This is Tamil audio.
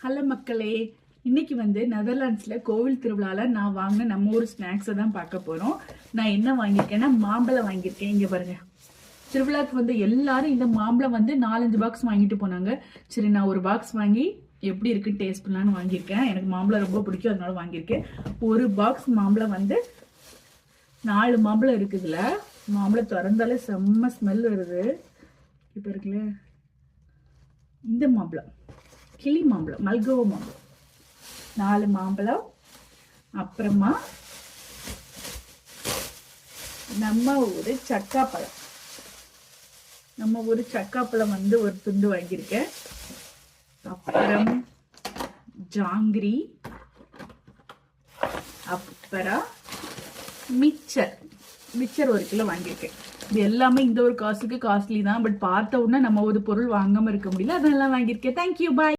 ஹலோ மக்களே, இன்னைக்கு நெதர்லாண்ட்ஸில் கோவில் திருவிழாவில் நான் வாங்கின நம்ம ஊர் ஸ்நாக்ஸை தான் பார்க்க போகிறோம். நான் என்ன வாங்கியிருக்கேன்னா மாம்பழம் வாங்கியிருக்கேன். இங்கே பாருங்க, திருவிழாவுக்கு எல்லாரும் இந்த மாம்பழம் 4-5 பாக்ஸ் வாங்கிட்டு போனாங்க. சரி, நான் ஒரு பாக்ஸ் வாங்கி எப்படி இருக்குன்னு டேஸ்ட் பண்ணலான்னு வாங்கியிருக்கேன். எனக்கு மாம்பழம் ரொம்ப பிடிக்கும், அதனால வாங்கியிருக்கேன். ஒரு பாக்ஸ் மாம்பழம் 4 மாம்பழம் இருக்குதுல. மாம்பழம் திறந்தாலே செம்ம ஸ்மெல் வருது. இப்போ இருக்குல்ல, இந்த மாம்பழம் கிளி மாம்பழம், மல்கோவா மாம்பழம் 4 மாம்பழம். அப்புறமா நம்ம ஊர் சக்காப்பழம், ஒரு துண்டு வாங்கியிருக்கேன். அப்புறம் ஜாங்கிரி, அப்புறம் மிச்சர் 1 கிலோ வாங்கியிருக்கேன். இது எல்லாமே இந்த ஒரு காசுக்கு காஸ்ட்லி தான். பட் பார்த்த உடனே நம்ம ஒரு பொருள் வாங்காம இருக்க முடியல, அதெல்லாம் வாங்கியிருக்கேன். தேங்க்யூ, பாய்.